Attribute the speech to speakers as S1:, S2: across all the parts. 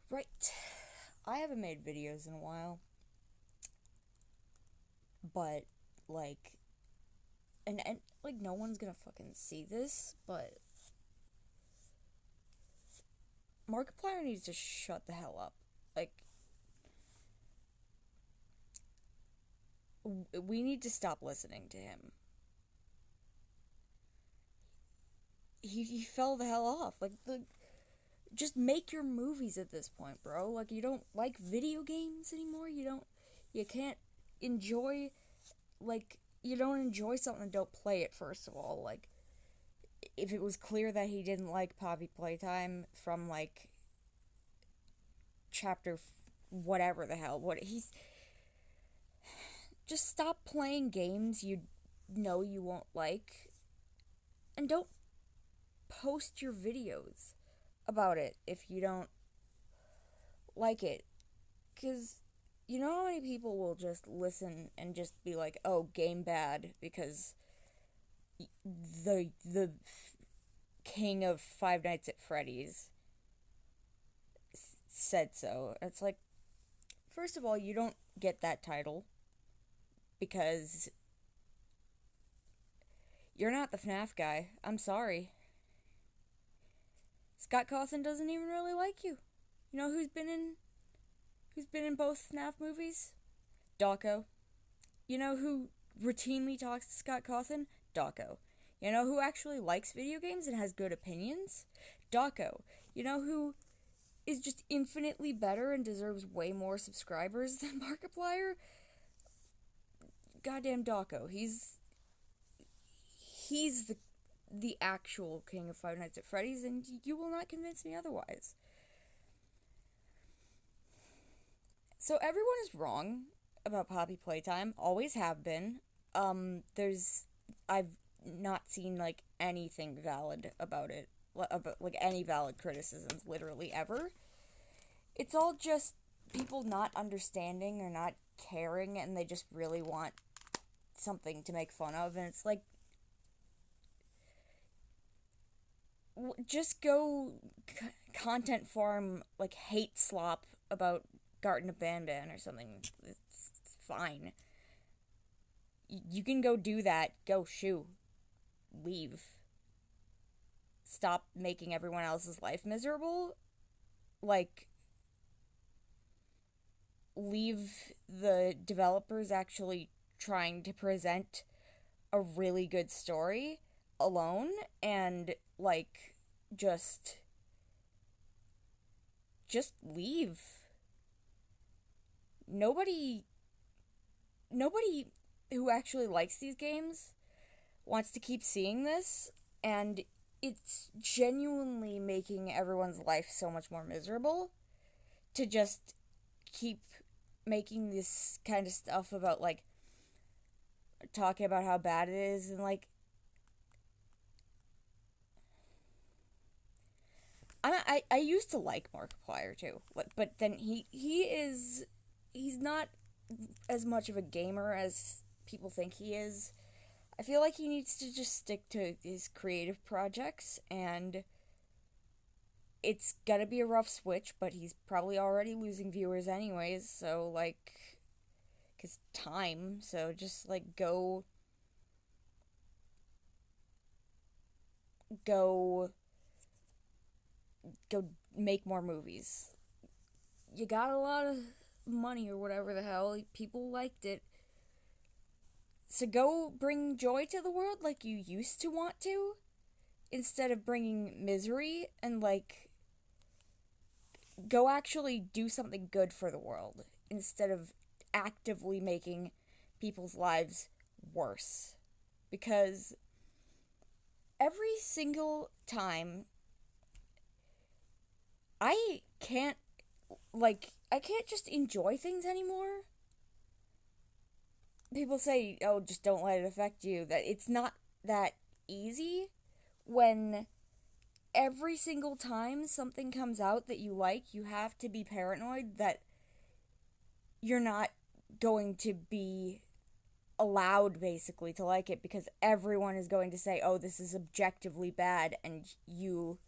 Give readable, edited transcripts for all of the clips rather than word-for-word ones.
S1: Right. I haven't made videos in a while, but like and like no one's gonna fucking see this, but Markiplier needs to shut the hell up. Like we need to stop listening to him. He fell the hell off. Just make your movies at this point, bro. Like you don't like video games anymore. You can't enjoy you don't enjoy something and don't play it first of all. Like if it was clear that he didn't like Poppy Playtime from like chapter whatever the hell, what he's just stop playing games you know you won't like and don't post your videos about it if you don't like it. Because you know how many people will just listen and just be like, oh, game bad because the king of Five Nights at Freddy's said so. It's like, first of all, you don't get that title because you're not the FNAF guy. I'm sorry. Scott Cawthon doesn't even really like you. You know who's been in both FNAF movies? Dawko. You know who routinely talks to Scott Cawthon? Dawko. You know who actually likes video games and has good opinions? Dawko. You know who is just infinitely better and deserves way more subscribers than Markiplier? Goddamn Dawko. He's the actual king of Five Nights at Freddy's, and you will not convince me otherwise. So everyone is wrong about Poppy Playtime. Always have been. I've not seen like anything valid about it, about like any valid criticisms, literally ever. It's all just people not understanding or not caring, and they just really want something to make fun of, and it's like just go content farm like hate slop about Garten of Banban or something. It's fine. You can go do that. Go shoo. Leave. Stop making everyone else's life miserable. Like, leave the developers actually trying to present a really good story alone and like just just leave. Nobody nobody who actually likes these games wants to keep seeing this, and it's genuinely making everyone's life so much more miserable to just keep making this kind of stuff about like talking about how bad it is, and like I used to like Markiplier too, but then he's not as much of a gamer as people think he is. I feel like he needs to just stick to his creative projects, and it's gonna be a rough switch, but he's probably already losing viewers anyways, so like, cause time, so just like go go make more movies. You got a lot of money or whatever the hell, people liked it. So go bring joy to the world like you used to want to, instead of bringing misery, and like go actually do something good for the world instead of actively making people's lives worse. Because every single time I can't I can't just enjoy things anymore. People say, "Oh, just don't let it affect you." That it's not that easy when every single time something comes out that you like, you have to be paranoid that you're not going to be allowed basically to like it because everyone is going to say, "Oh, this is objectively bad," and you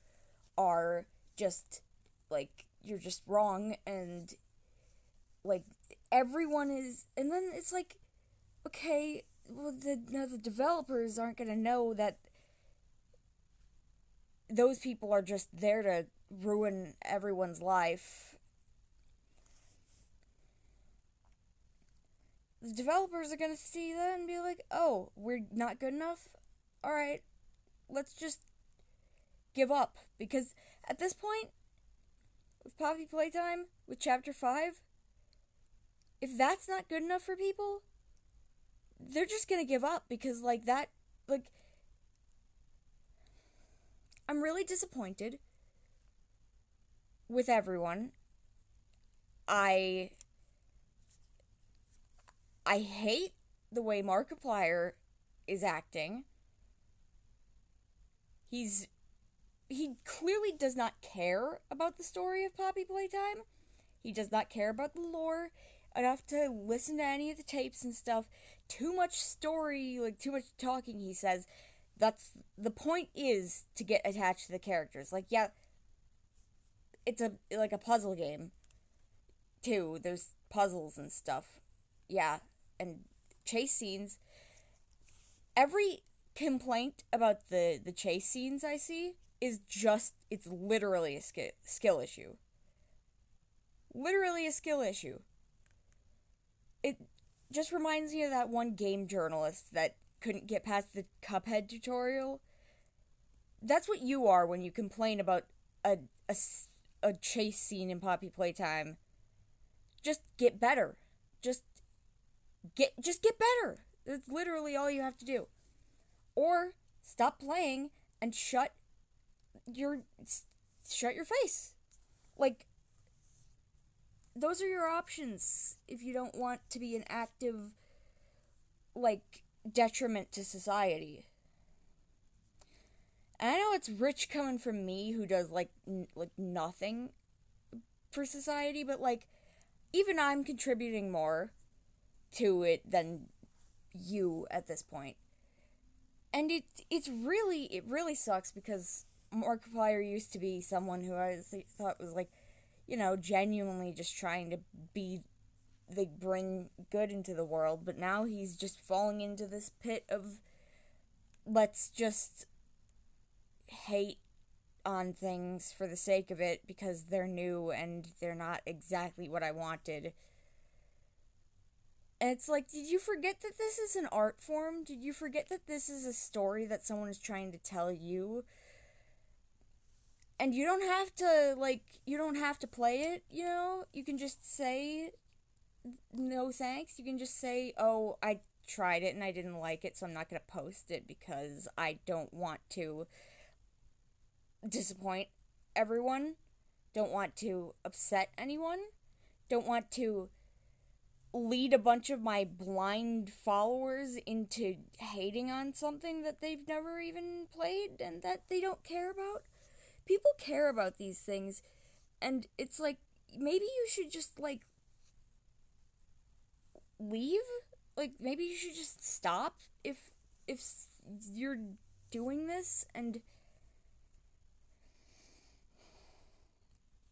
S1: are just like you're just wrong, and like everyone is, and then it's like, okay, well, the developers aren't gonna know that those people are just there to ruin everyone's life. The developers are gonna see that and be like, oh, we're not good enough? Alright, let's just give up. Because at this point, with Poppy Playtime, with Chapter 5, if that's not good enough for people, they're just gonna give up because, like, that, like, I'm really disappointed with everyone. I I hate the way Markiplier is acting. He clearly does not care about the story of Poppy Playtime. He does not care about the lore enough to listen to any of the tapes and stuff. Too much story, like too much talking, he says. That's the point, is to get attached to the characters. Like, yeah, it's a puzzle game too. There's puzzles and stuff. Yeah, and chase scenes. Every complaint about the chase scenes I see is just, it's literally a skill issue. Literally a skill issue. It just reminds me of that one game journalist that couldn't get past the Cuphead tutorial. That's what you are when you complain about a, a, a chase scene in Poppy Playtime. Just get better. Just get better. That's literally all you have to do. Or stop playing and your shut your face. Like, those are your options if you don't want to be an active, like, detriment to society. And I know it's rich coming from me, who does like nothing for society, but like, even I'm contributing more to it than you at this point. And it really sucks, because Markiplier used to be someone who I thought was like, genuinely just trying to be, like, bring good into the world, but now he's just falling into this pit of, let's just hate on things for the sake of it because they're new and they're not exactly what I wanted. And it's like, did you forget that this is an art form? Did you forget that this is a story that someone is trying to tell you? And you don't have to, play it, You can just say, no thanks. You can just say, oh, I tried it and I didn't like it, so I'm not going to post it because I don't want to disappoint everyone. Don't want to upset anyone. Don't want to lead a bunch of my blind followers into hating on something that they've never even played and that they don't care about. People care about these things, and it's like, maybe you should just, like, leave? Like, maybe you should just stop if you're doing this, and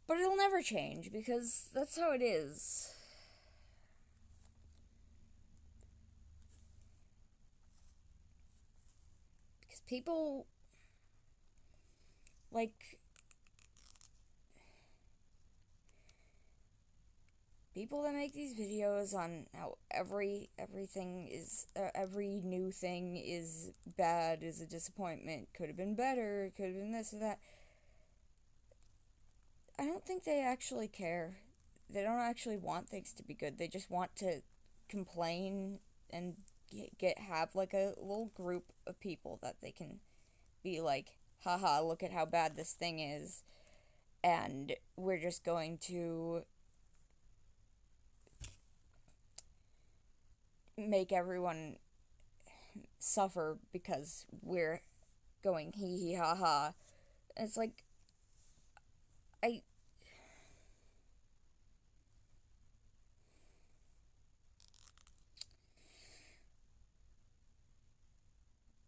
S1: but it'll never change because that's how it is. Because people, like, people that make these videos on how everything is, every new thing is bad, is a disappointment, could have been better, could have been this or that. I don't think they actually care. They don't actually want things to be good. They just want to complain and have like a little group of people that they can be like, haha, look at how bad this thing is, and we're just going to make everyone suffer because we're going hee hee ha ha. And it's like, I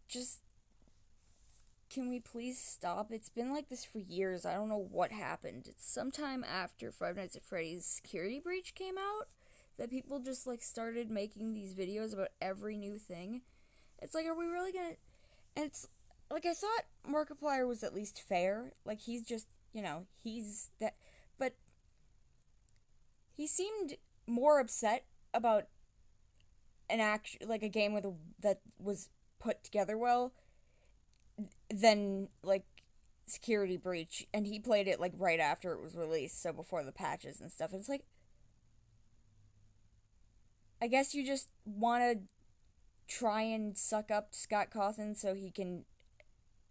S1: just can we please stop? It's been like this for years. I don't know what happened. It's sometime after Five Nights at Freddy's Security Breach came out that people just like started making these videos about every new thing. It's like, are we really gonna? And it's like, I thought Markiplier was at least fair. Like, he's just, he's that. But he seemed more upset about like a game that was put together well than like Security Breach, and he played it like right after it was released, so before the patches and stuff. And it's like, I guess you just want to try and suck up Scott Cawthon so he can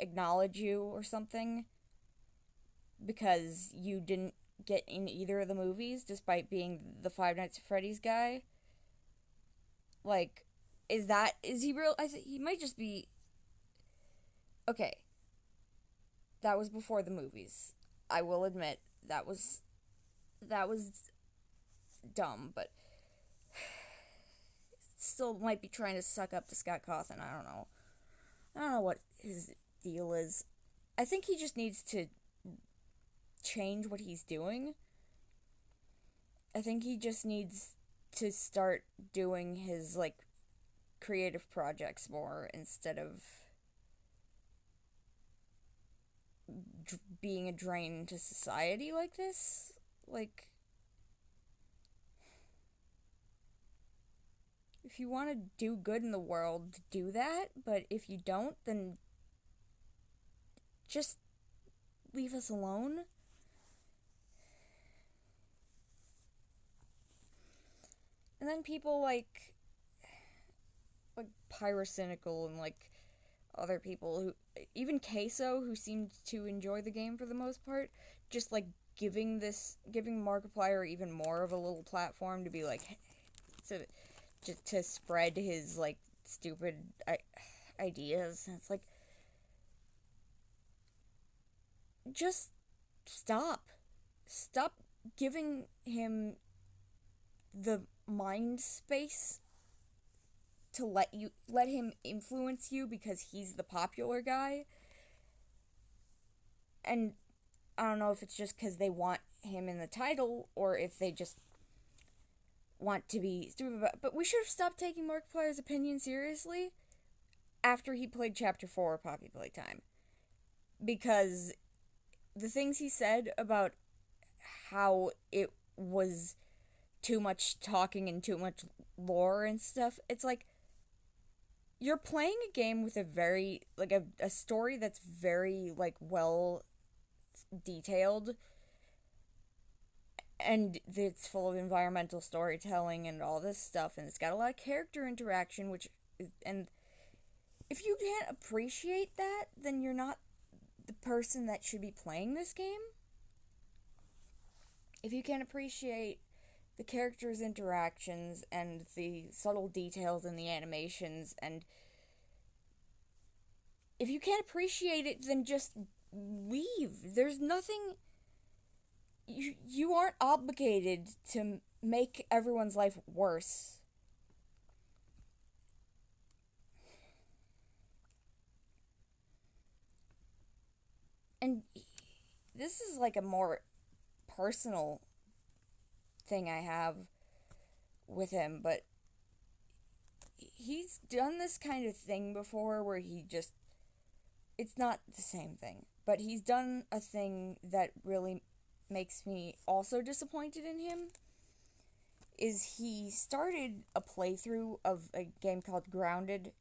S1: acknowledge you or something, because you didn't get in either of the movies despite being the Five Nights at Freddy's guy. Like, is he real? He might just be. Okay, that was before the movies. I will admit that was dumb, but still might be trying to suck up to Scott Cawthon. I don't know what his deal is. I think he just needs to change what he's doing. I think he just needs to start doing his like creative projects more instead of being a drain to society like this. Like, if you want to do good in the world, do that, but if you don't, then just leave us alone. And then people like Pyrocynical and like other people who, even Queso, who seemed to enjoy the game for the most part, just like giving Markiplier even more of a little platform to be like, to spread his like stupid ideas. And it's like, just stop giving him the mind space to let him influence you because he's the popular guy. And I don't know if it's just because they want him in the title or if they just want to be stupid about it. But we should have stopped taking Markiplier's opinion seriously after he played Chapter 4 of Poppy Playtime. Because the things he said about how it was too much talking and too much lore and stuff, it's like, you're playing a game with a very, like, a story that's very, like, well detailed, and it's full of environmental storytelling and all this stuff, and it's got a lot of character interaction, and if you can't appreciate that, then you're not the person that should be playing this game. If you can't appreciate the characters' interactions and the subtle details in the animations, and if you can't appreciate it, then just leave. There's nothing. You aren't obligated to make everyone's life worse. And this is like a more personal thing I have with him, but he's done this kind of thing before where it's not the same thing, but he's done a thing that really makes me also disappointed in him. Is he started a playthrough of a game called Grounded.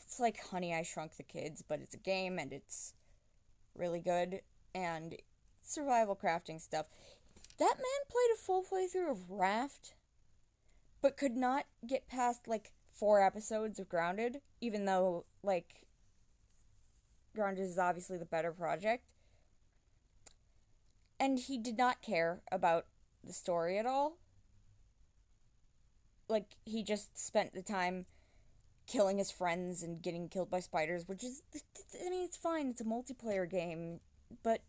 S1: It's like Honey, I Shrunk the Kids, but it's a game and it's really good, and survival crafting stuff. That man played a full playthrough of Raft, but could not get past, like, 4 episodes of Grounded, even though, like, Grounded is obviously the better project. And he did not care about the story at all. Like, he just spent the time killing his friends and getting killed by spiders, which is, I mean, it's fine, it's a multiplayer game, but,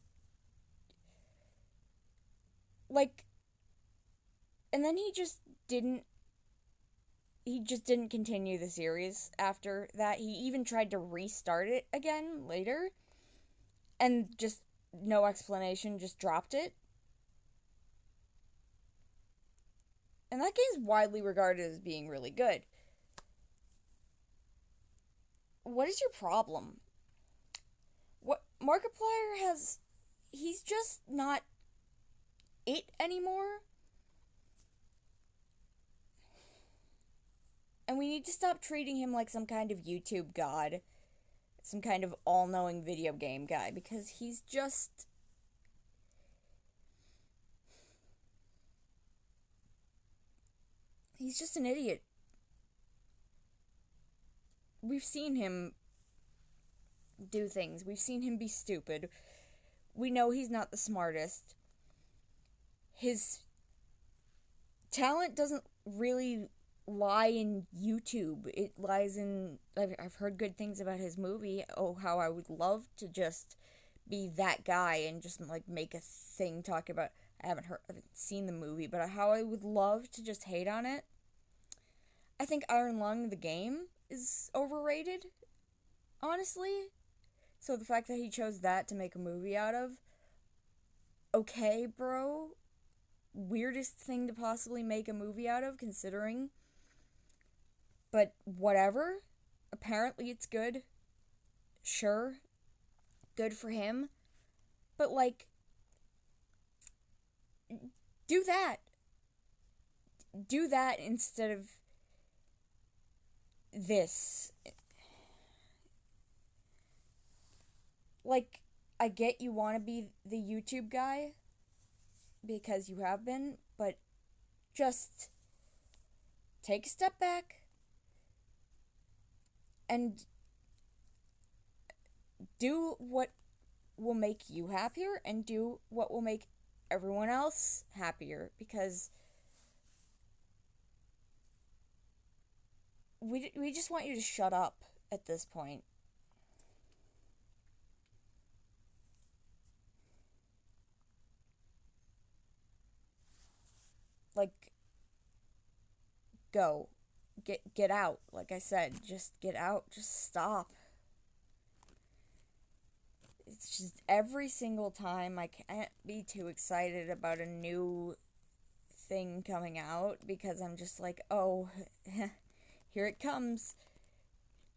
S1: like, and then he just didn't he just didn't continue the series after that. He even tried to restart it again later, and just no explanation, just dropped it. And that game's widely regarded as being really good. What is your problem? What Markiplier has, he's just not it anymore. And we need to stop treating him like some kind of YouTube god, some kind of all-knowing video game guy, because he's just an idiot. We've seen him do things. We've seen him be stupid. We know he's not the smartest. His talent doesn't really lie in YouTube. It lies in... I've heard good things about his movie. Oh, how I would love to just be that guy and just, like, make a thing talking about... I haven't seen the movie, but how I would love to just hate on it. I think Iron Lung, the game, is overrated, honestly. So the fact that he chose that to make a movie out of... Okay, bro. Weirdest thing to possibly make a movie out of, considering. But whatever. Apparently it's good. Sure. Good for him. But, like, do that. Do that instead of this. Like, I get you want to be the YouTube guy, because you have been, but just take a step back and do what will make you happier and do what will make everyone else happier, because we just want you to shut up at this point. Like, go. Get out. Like I said, just get out. Just stop. It's just every single time I can't be too excited about a new thing coming out, because I'm just like, oh, here it comes.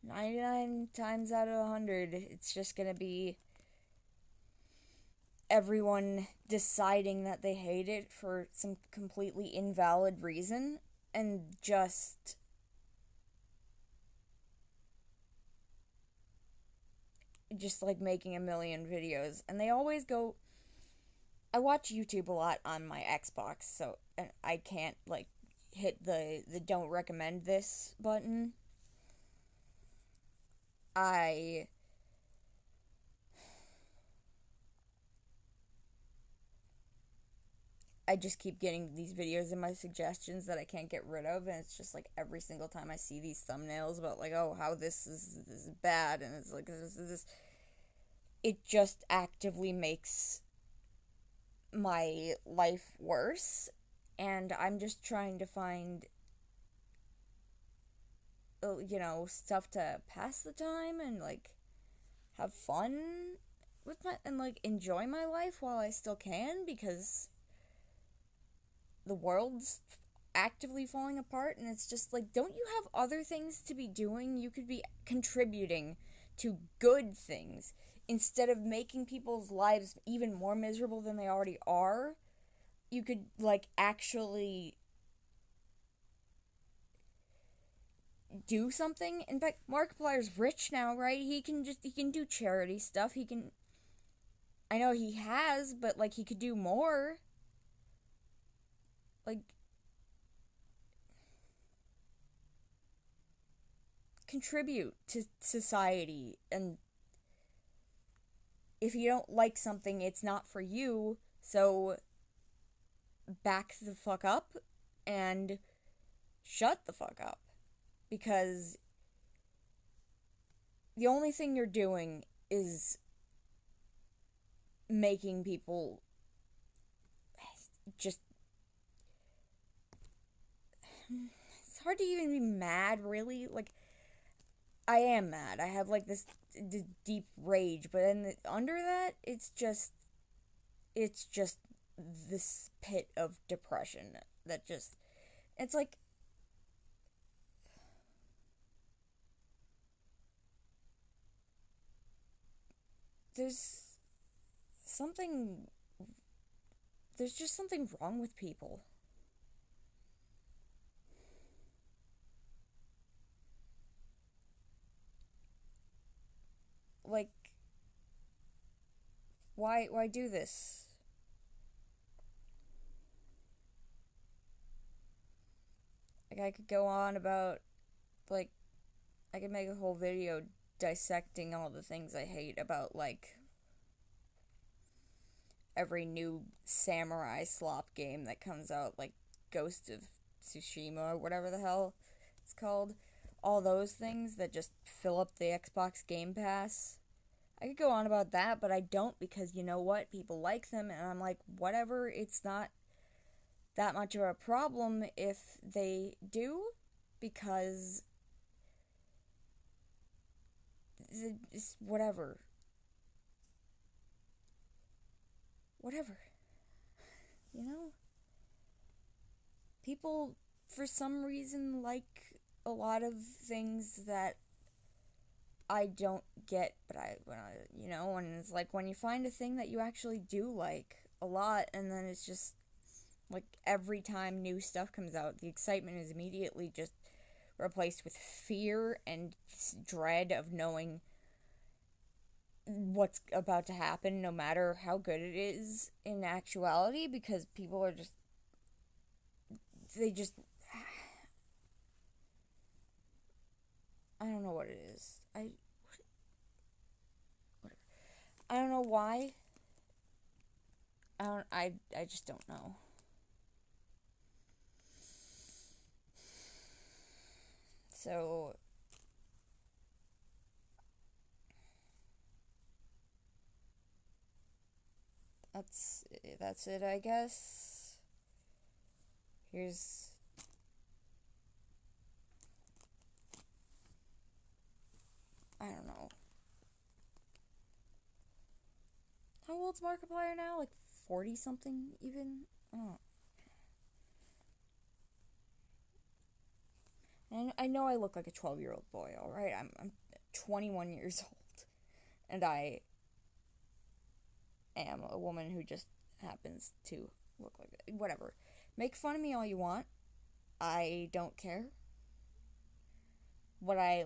S1: 99 times out of 100, it's just gonna be everyone deciding that they hate it for some completely invalid reason, and just like making a million videos. And they always go... I watch YouTube a lot on my Xbox, so and I can't, like, hit the don't recommend this button. I just keep getting these videos in my suggestions that I can't get rid of, and it's just like every single time I see these thumbnails about, like, oh, how this is bad, and it's like, this it just actively makes my life worse, and I'm just trying to find, stuff to pass the time and, like, have fun with and, like, enjoy my life while I still can, because the world's actively falling apart, and it's just like, don't you have other things to be doing? You could be contributing to good things instead of making people's lives even more miserable than they already are. You could, like, actually do something. In fact, Markiplier's rich now, right? He can do charity stuff. I know he has, but, like, he could do more. Like, contribute to society. And if you don't like something, it's not for you, so back the fuck up and shut the fuck up, because the only thing you're doing is making people just... It's hard to even be mad, really. Like, I am mad. I have, like, this deep rage, but then under that, it's just this pit of depression that just, it's like, there's something, there's just something wrong with people. Like, why do this? Like, I could go on about, like, I could make a whole video dissecting all the things I hate about, like, every new samurai slop game that comes out, like Ghost of Tsushima or whatever the hell it's called. All those things that just fill up the Xbox Game Pass. I could go on about that, but I don't, because you know what? People like them, and I'm like, whatever, it's not that much of a problem if they do, because it's whatever. Whatever. You know? People, for some reason, like a lot of things that I don't get, but and it's like when you find a thing that you actually do like a lot, and then it's just like every time new stuff comes out, the excitement is immediately just replaced with fear and dread of knowing what's about to happen, no matter how good it is in actuality, because people are just, they just, I don't know what it is. I don't know why. I just don't know. So that's it, I guess. Here's, I don't know. How old's Markiplier now? Like 40 something even? Oh. And I know I look like a 12-year-old boy, alright? I'm 21 years old. And I am a woman who just happens to look like it. Whatever. Make fun of me all you want. I don't care. What I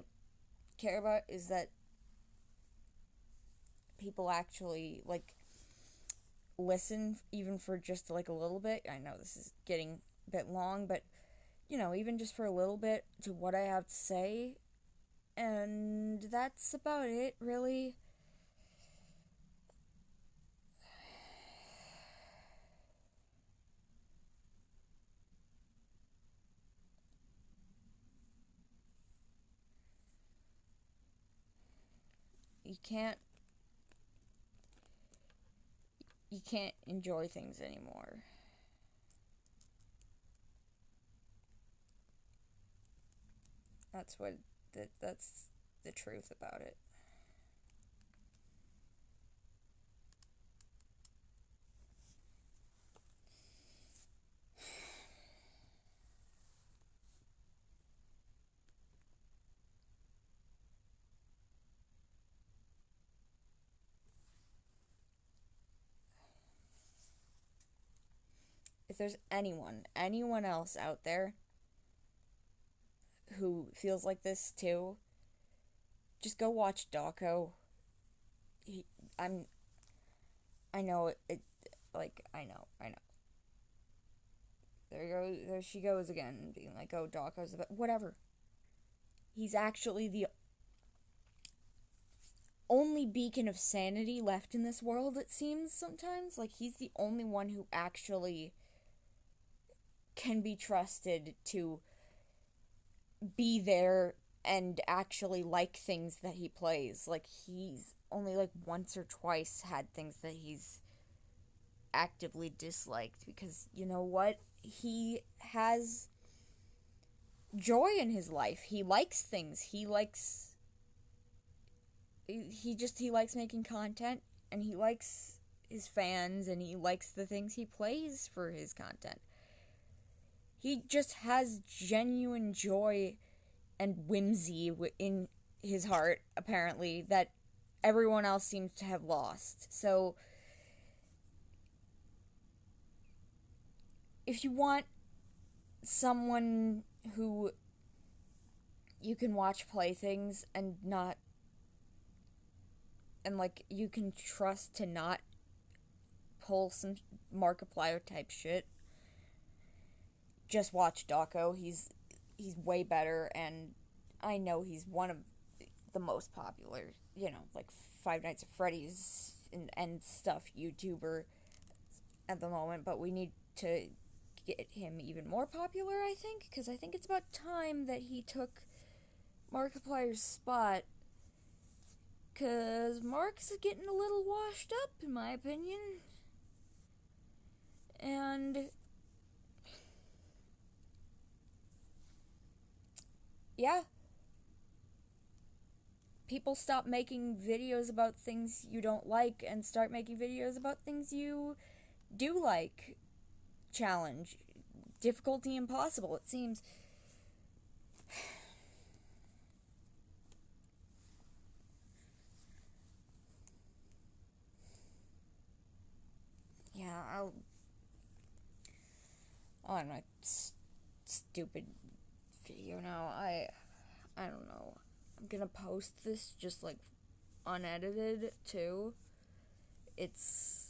S1: care about is that people actually, like, listen, even for just, like, a little bit. I know this is getting a bit long, but, even just for a little bit to what I have to say. And that's about it, really. You can't you can't enjoy things anymore. That's the truth about it. If there's anyone else out there who feels like this too, just go watch Dawko. He, I'm, I know it, like, I know. There she goes again, being like, oh, Dawko's the best. Whatever. He's actually the only beacon of sanity left in this world, it seems sometimes. Like, he's the only one who actually can be trusted to be there and actually like things that he plays. Like, he's only, like, once or twice had things that he's actively disliked, because you know what? He has joy in his life. He likes things. He likes making content, and he likes his fans, and he likes the things he plays for his content. He just has genuine joy and whimsy in his heart, apparently, that everyone else seems to have lost. So, if you want someone who you can watch play things and not, and like you can trust to not pull some Markiplier type shit, just watch Dawko. He's way better, and I know he's one of the most popular, like Five Nights at Freddy's and stuff YouTuber at the moment, but we need to get him even more popular, I think, because I think it's about time that he took Markiplier's spot, because Mark's getting a little washed up, in my opinion. And yeah, people stop making videos about things you don't like and start making videos about things you do like. Challenge. Difficulty impossible, it seems. Yeah, I'll on my stupid video now. I don't know. I'm gonna post this just like unedited too. It's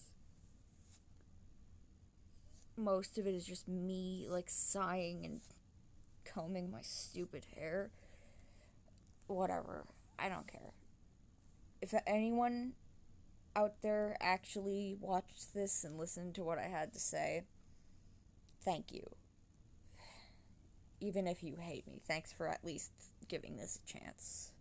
S1: most of it is just me like sighing and combing my stupid hair. Whatever. I don't care. If anyone out there actually watched this and listened to what I had to say, thank you. Even if you hate me, thanks for at least giving this a chance.